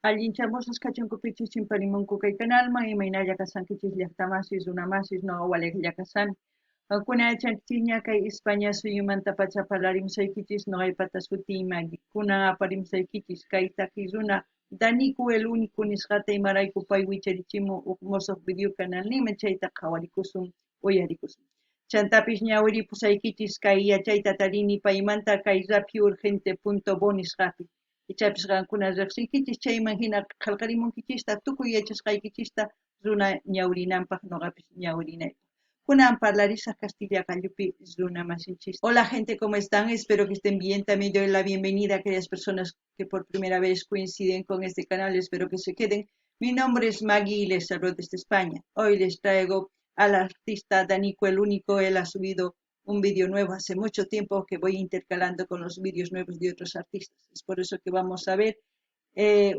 Allinchamusas kachunkupichis chimparimunku kay canalman imaynalla kasankichis llaqtamasis runamasis no awalej llakasami. Kuna chanchiña kay España suyumanta pacha parlarimsaykichis noqaypata sutin kuna aparimsaykichis kay takiy runa Danico el único nisqata imarayku pay wicharichimun uk mosoq video canal nima chayta qhawarikusun uyarikusun. Chantapish ñawiripusaykichis kay yachayta tarini paymanta kay rapiurgente.bo nisqapi. Ichapish qankuna riqsinkichis chayman hina qallqarimunkichista tukuy yachasqaykichista runa ñawrinanpaq noqapish ñawrinaypaq. Kunan parlarisaq Castilla Gallupi runa masinchis. Hola gente, ¿cómo están? Espero que estén bien. También doy la bienvenida a aquellas personas que por primera vez coinciden con este canal. Espero que se queden. Mi nombre es Maggie y les saludo desde España. Hoy les traigo al artista Danico el Único. Él ha subido un vídeo nuevo hace mucho tiempo que voy intercalando con los vídeos nuevos de otros artistas. Es por eso que vamos a ver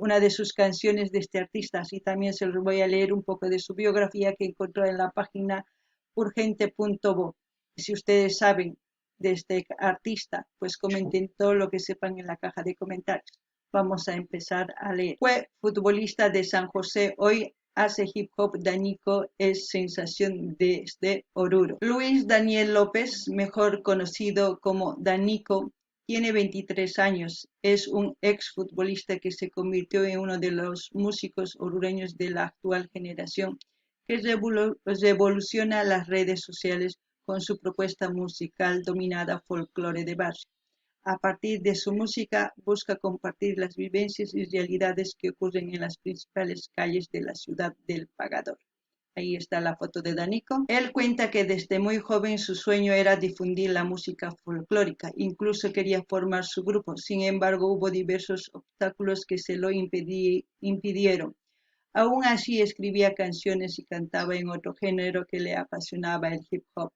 una de sus canciones de este artista. Así también se los voy a leer un poco de su biografía que encontró en la página urgente.bo. Si ustedes saben de este artista, pues comenten todo lo que sepan en la caja de comentarios. Vamos a empezar a leer. Fue futbolista de San José, hoy hace hip hop. Danico es sensación desde Oruro. Luis Daniel López, mejor conocido como Danico, tiene 23 años. Es un exfutbolista que se convirtió en uno de los músicos orureños de la actual generación, que revoluciona las redes sociales con su propuesta musical dominada folclore de barrio. A partir de su música busca compartir las vivencias y realidades que ocurren en las principales calles de la ciudad del Pagador. Ahí está la foto de Danico. Él cuenta que desde muy joven su sueño era difundir la música folclórica, incluso quería formar su grupo. Sin embargo, hubo diversos obstáculos que se lo impidieron. Aún así escribía canciones y cantaba en otro género que le apasionaba, el hip hop.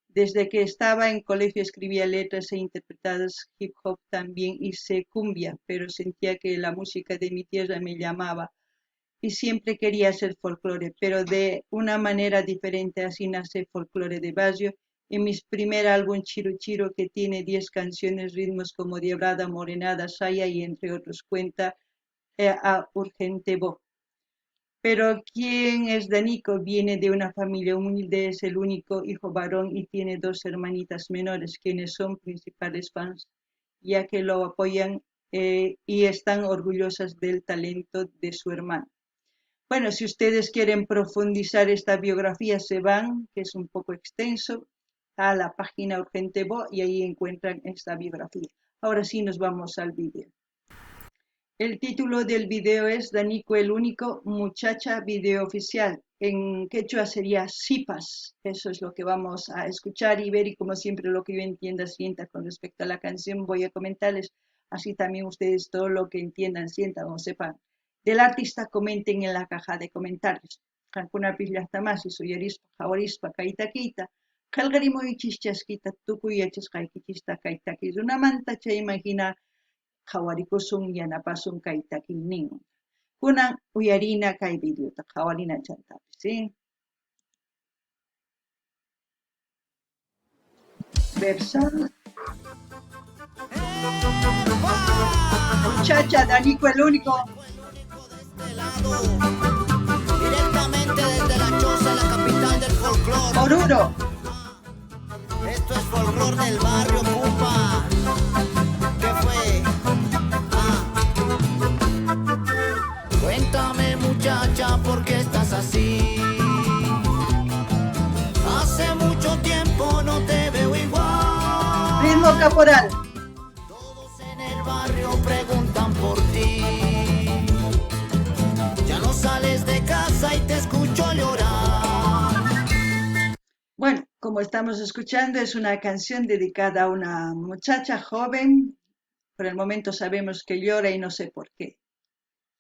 Desde que estaba en colegio escribía letras e interpretadas hip hop también hice cumbia, pero sentía que la música de mi tierra me llamaba y siempre quería hacer folclore, pero de una manera diferente. Así nace Folclore de Barrio. En mi primer álbum Chiru Chiru, que tiene 10 canciones, ritmos como Diablada, Morenada, Saya y entre otros, cuenta a Urgente Bo. Pero ¿quién es Danico? Viene de una familia humilde, es el único hijo varón y tiene 2 hermanitas menores, quienes son principales fans, ya que lo apoyan y están orgullosas del talento de su hermano. Bueno, si ustedes quieren profundizar esta biografía, se van, que es un poco extenso, a la página Urgente Bo y ahí encuentran esta biografía. Ahora sí nos vamos al vídeo. El título del video es Danico el Único, muchacha, video oficial. En quechua sería Sipas. Eso es lo que vamos a escuchar y ver, y como siempre lo que yo entienda, sienta con respecto a la canción, voy a comentarles. Así también ustedes todo lo que entiendan, sientan o sepan del artista, comenten en la caja de comentarios. Hankunapis llaqtamasi suyarispa, jawarispa, kaytakita. Qalqarimuy chischasquita, tukuy yachasqaykichista kaytaki runamanta, chayman hina qhawarikusun yanapasun kay takiyninman. Kunan uyarina kay videota qhawarina chantapis, ¿sí? Versión muchacha, Danico el Único. Directamente desde la choza, la capital del folclore. Oruro. Esto es folclore del barrio, pupa. ¿Qué fue? Cuéntame, muchacha, ¿por qué estás así? Hace mucho tiempo no te veo igual. Ritmo caporal. Todos en el barrio preguntan por ti. Ya no sales de casa y te escucho llorar. Bueno, como estamos escuchando, es una canción dedicada a una muchacha joven. Por el momento sabemos que llora y no sé por qué.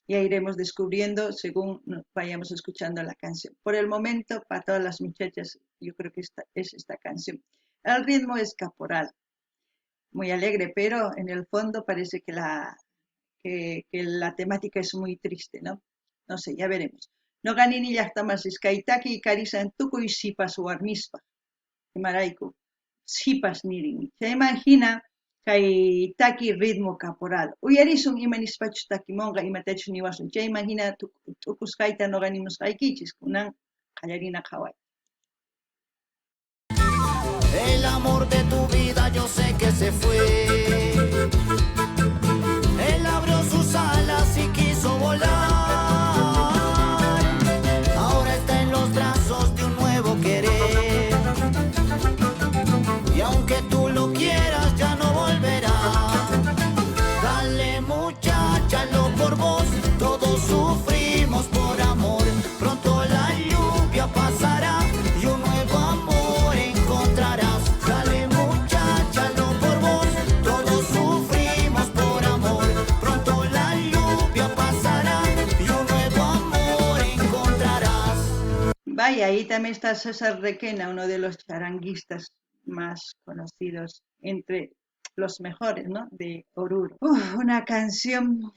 Ya iremos descubriendo según vayamos escuchando la canción. Por el momento, para todas las muchachas, yo creo que esta es esta canción. El ritmo es caporal, muy alegre, pero en el fondo parece que la temática es muy triste, ¿no? No sé, ya veremos. No ganini llaqtamas iskaitaki y karisan tukuy sipas warmispa. Imarayku, sipas nirin. Se imagina kay taki ritmo caporal. Uyarisun imanispachu takimonga imatachus niwasun. Chayman hina tukuskayta noqa nimusqaykichis kunan qallarina qhaway. El amor de tu vida yo sé que se fue. Él abrió sus alas y quiso volar. Ahora está en los brazos de un nuevo querer. Y aunque tú lo quieras, ya no volverá. Dale muchacha, lo por vos, todos sufrimos por amor. Pronto la lluvia pasará y un nuevo amor encontrarás. Dale muchacha, lo por vos, todos sufrimos por amor. Pronto la lluvia pasará y un nuevo amor encontrarás. Vaya, ahí también está César Requena, uno de los charanguistas más conocidos entre los mejores, ¿no? De Oruro. Una canción,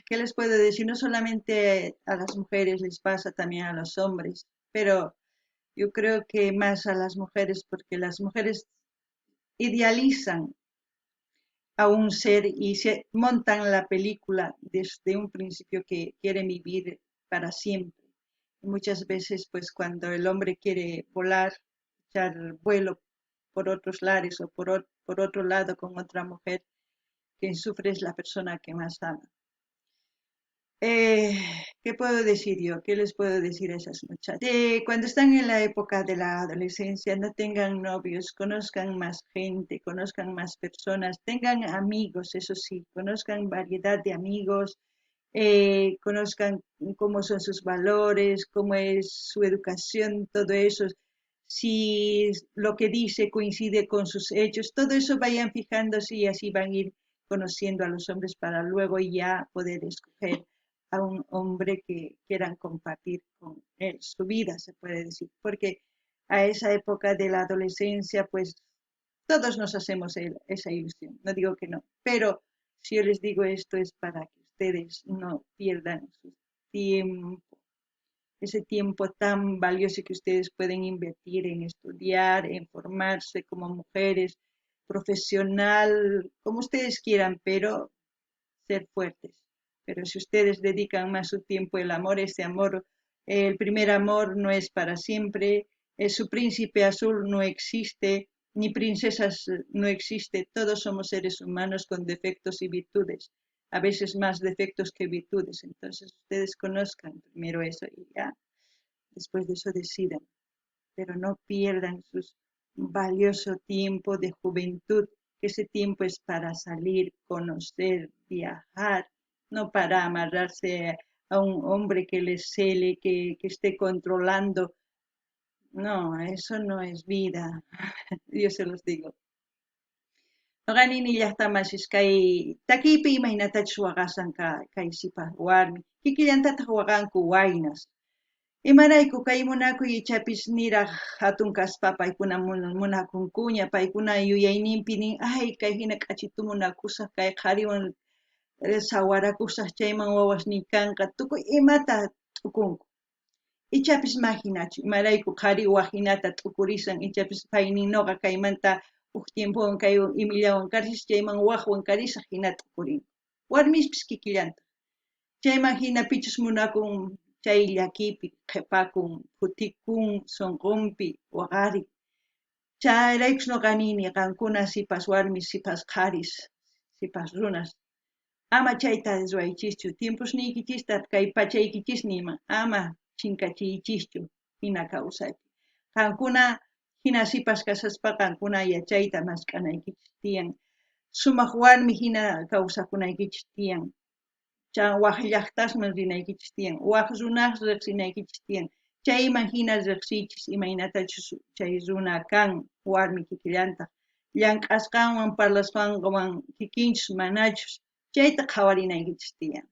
¿qué les puedo decir? No solamente a las mujeres les pasa, también a los hombres, pero yo creo que más a las mujeres, porque las mujeres idealizan a un ser y se montan la película desde un principio que quieren vivir para siempre. Y muchas veces, pues cuando el hombre quiere volar, echar vuelo por otros lares o por otro lado con otra mujer, quien sufre es la persona que más ama. Eh, ¿Qué puedo decir yo? ¿Qué les puedo decir a esas muchachas? Cuando están en la época de la adolescencia, no tengan novios, conozcan más gente, conozcan más personas, tengan amigos, eso sí, conozcan variedad de amigos, conozcan cómo son sus valores, cómo es su educación, todo eso. Si lo que dice coincide con sus hechos, todo eso vayan fijándose y así van a ir conociendo a los hombres para luego ya poder escoger a un hombre que quieran compartir con él su vida, se puede decir, porque a esa época de la adolescencia, pues todos nos hacemos esa ilusión, no digo que no, pero si yo les digo esto es para que ustedes no pierdan su tiempo, ese tiempo tan valioso que ustedes pueden invertir en estudiar, en formarse como mujeres, profesional, como ustedes quieran, pero ser fuertes. Pero si ustedes dedican más su tiempo al amor, ese amor, el primer amor no es para siempre, su príncipe azul no existe, ni princesas no existe, todos somos seres humanos con defectos y virtudes, a veces más defectos que virtudes, entonces ustedes conozcan primero eso y ya, después de eso decidan, pero no pierdan su valioso tiempo de juventud, que ese tiempo es para salir, conocer, viajar, no para amarrarse a un hombre que les cele, que esté controlando. No, eso no es vida, yo se los digo. Noqanini llaqtamashish kay takipi imaynatachus waqasan kay sipaq warmi. Kikillantataq waqanku waynas. Imarayku kay munakuy ichapis niraq hatun kaspa paykuna munakunkuña, paykuna yuyayninpi nin ay kay hina k'achitumunakusaq kay qhariwan sawarakusaq chayman wawasniy kanqa tukuy imata t'ukunku. Ichapis mahinachu imarayku qhari waqinata t'ukurisan ichapis paynin noqa kaymanta huk tiempuwan kay imillawan karsis chayman waqwan karisaq hina t'ukurinku. Warmispis kikillanta. Chayman hina pichus munakun chay llakipi qhipakun, futikun, sunqunpi, waqarin. Chayraykus noqanini qankuna sipas warmis, sipas qharis, sipas runas. Ama chayta ruwaychischu, tiempusniykichista kay pachaykichisni nima, ama chinkachiychischu hina kawsaypi. Qankuna hina sipas kasaspa qankuna yachayta mask'anaykichis tiyan. Sumaq warmi hina kawsakunaykichis tiyan. Waq llaqtasman rinaykichis tiyan, waq runas riqsinaykichis tiyan. Chayman hina riqsiychis imaynatachus chay runa kan warmi kikillantaq. Llank'asqanwan parlasqanwan kikinchus manachus chayta qhawarinaykichis tiyan.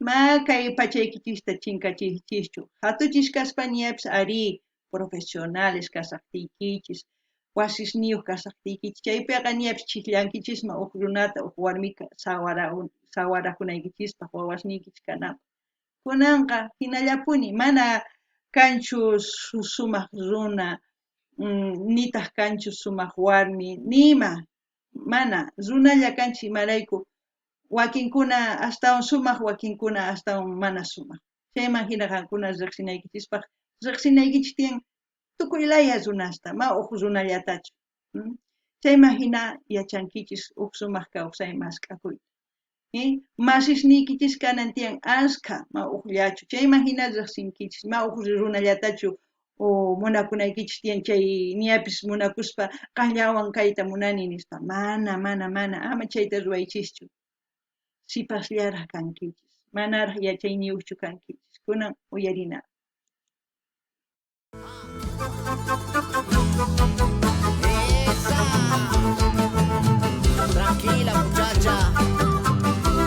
Ma kay pachaykichista chinkachiychischu. Hatuchishkaspa niyapis ari profesionales kasaqtiykichis, wasisniyuq kasaqtiykichis. Chaypiqa niyapis chikllankichisma huk runata huk warmika sawarakunaykichispaq wawasniykichis kanapaq. Kunanqa hinallapuni mana kanchu sumaq runa, nitaq kanchu sumaq warmi, nima mana runalla kanchik imarayku wakinkuna hasta sumaq wakinkuna hasta mana sumaq chayman hina qankuna riqsinaykichikpaq riqsinaykichik tiyan tukuylaya runasta ma uq runallatachu chayman hina yachankichis uq sumaq kawsay mask'akuyta masisniykichis kanan tiyan ashka ma uqllachu chayman hina riqsinkichis ma uq runallatachu o munakunaykichis tiyan chay ñapis munakuspa qanllawan kayta munani nispa mana ama chayta ruwaychischu sipasllaraq kankichis manaraq yachayniyuqchu kankichis kunan uyarina Esa. Tranquila muchacha,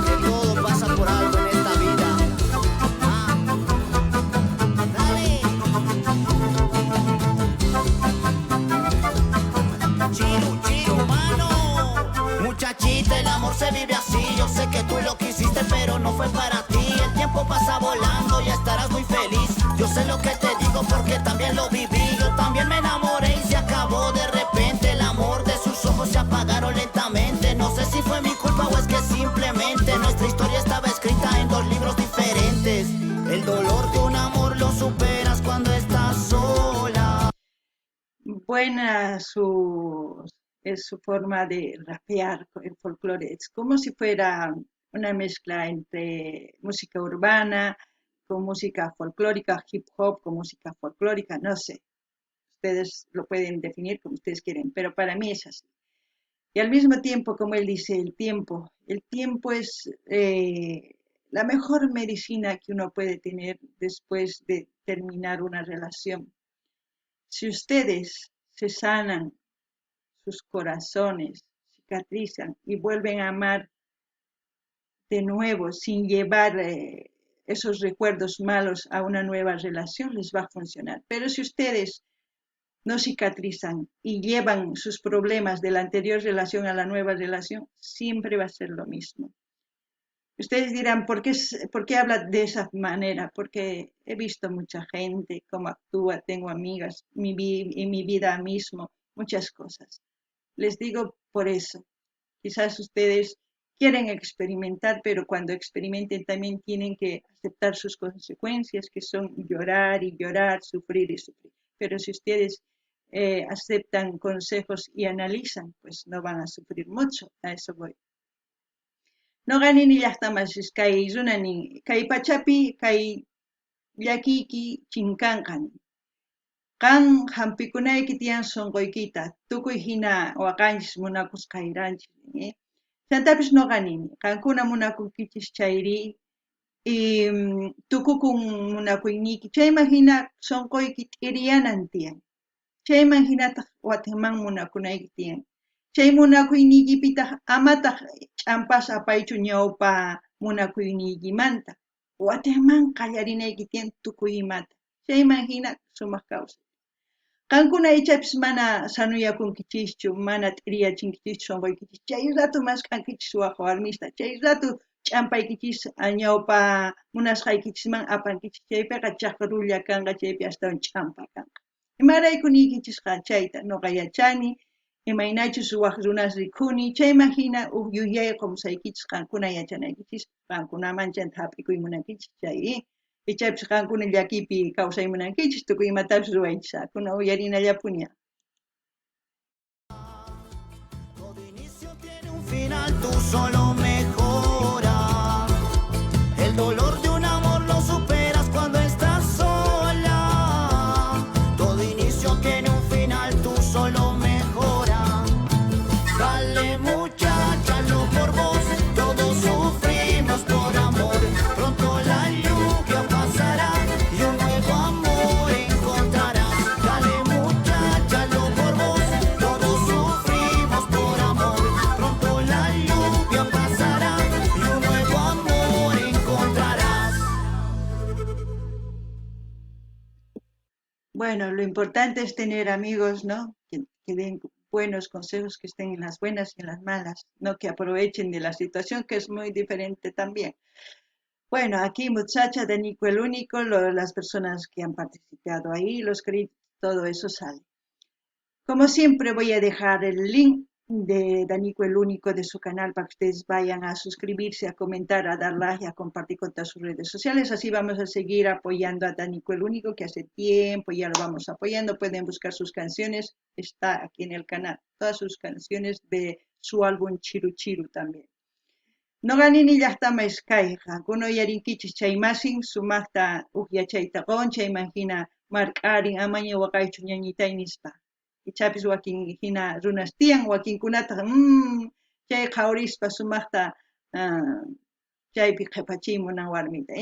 que todo pasa por algo en esta vida. Dale. Chiru, mano. Muchachita, el amor se vive así. Yo sé que tú lo quisiste, pero no fue para ti. El tiempo pasa volando, ya estarás muy feliz. Yo sé lo que te digo porque también lo viví. Yo también me enamoré y se acabó de repente. El amor de sus ojos se apagaron lentamente. No sé si fue mi culpa o es que simplemente nuestra historia estaba escrita en dos libros diferentes. El dolor de un amor lo superas cuando estás sola. Buena es su forma de rapear el folclore. Es como si fuera una mezcla entre música urbana con música folclórica, hip hop con música folclórica, no sé. Ustedes lo pueden definir como ustedes quieren, pero para mí es así. Y al mismo tiempo, como él dice, el tiempo es la mejor medicina que uno puede tener después de terminar una relación. Si ustedes se sanan sus corazones, cicatrizan y vuelven a amar de nuevo sin llevar esos recuerdos malos a una nueva relación, les va a funcionar. Pero si ustedes no cicatrizan y llevan sus problemas de la anterior relación a la nueva relación, siempre va a ser lo mismo. Ustedes dirán, ¿por qué habla de esa manera? Porque he visto mucha gente, cómo actúa, tengo amigas, en mi vida mismo, muchas cosas. Les digo por eso. Quizás ustedes quieren experimentar, pero cuando experimenten también tienen que aceptar sus consecuencias, que son llorar y llorar, sufrir y sufrir. Pero si ustedes aceptan consejos y analizan, pues no van a sufrir mucho. A eso voy. No ganin llaqtamas kay runani, kay pachapi, kay llakiki chinkanqan. Qan hampikunayki tiyan sunquykita, tukuy hina waqanchis munakusqayranchis. Chantapis no ganini, qankuna munakunkichis chayri, tukukun munakuyniki, chayman hina sunquyki t'iriyanan tiyan. Chayman hinataq wataman munakunayki tiyan. Chay munakuynikipitaq amataq ch'ampas apaychu ñawpa munakuynikimanta. Wataman qallarinayki tiyan tukuy imata. Chayman hina sumaq kawsay. Qankuna ichapis mana sanuyakunkichischu, mana t'iriyachinkichis sunquykichis. Chay rato masq'ankichis waq warmista, chay rato ch'ampaykichis ñawpa munasqaykichisman apankichis. Chaypiqa chaqrulla kanqa, chaypi astawan ch'ampa kanqa. Imaraykunikichisqa chayta nuqa yachani, imaynachus waq runas rikhuni, chayman hina yuyay qumsaykichis qankuna yachanaykichis, qankunaman chanta hap'ikuy munankichis chayri. Ichapis qankuna llakipi kawsay munankichis, tukuy imatapis ruwaychis, kuna uyarinallapuni. Todo inicio tiene un final, tú solo mejora. El dolor de un amor lo superas cuando estás sola. Todo inicio tiene un final, tú solo mejora. Dale muchacha, no por vos, todos sufrimos por amor. Pronto la lluvia pasará y un nuevo amor encontrarás. Dale muchacha, no por vos, todos sufrimos por amor. Pronto la lluvia pasará y un nuevo amor encontrarás. Bueno, lo importante es tener amigos, ¿no? Que den buenos consejos, que estén en las buenas y en las malas, no que aprovechen de la situación, que es muy diferente también. Bueno, aquí muchacha de Nico el Único, las personas que han participado ahí, los créditos, todo eso sale. Como siempre voy a dejar el link de Danico el Único de su canal para que ustedes vayan a suscribirse, a comentar, a dar like, a compartir con todas sus redes sociales. Así vamos a seguir apoyando a Danico el Único, que hace tiempo ya lo vamos apoyando. Pueden buscar sus canciones, está aquí en el canal, todas sus canciones de su álbum Chiru Chiru también. No ganini llaqtama iskayqa, kuno yarinkichis chaymasin sumaqta uqyachaytaqon, chaymahina mark'arin amaña waqaychu ñañitay nispa. Ichapis wakin hina runas tiyan, wakinkunata chay qhawrispa sumaqta chaypi qhipachimunan warmita,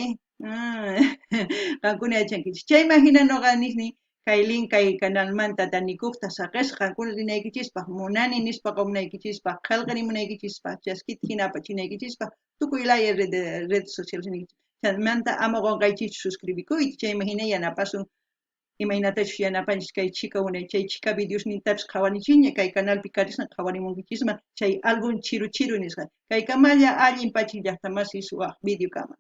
qankuna yachankichis. Chaymahina noqa nisni kay canalmanta Danikuqta saqisqa, qankuna rinaykichispaq, munani nispa qawnaykichispa, qillqarimunaykichispa, chaskita hinapa chinaykichispa, tukuy laya redes sociales ninkichis. Chaymanta ama qunqaykichu suscribikuyta, chaymahina yanapasun imaynatachus yanapanchis kay chika unay, chay chika videosnintapis qhawanichiña, kay canalpi karisqa qhawarimunkichisma, chay álbum Chiru Chiru nisqa. Kay kamalla allin pachik llaqtamasi suwaq video kama.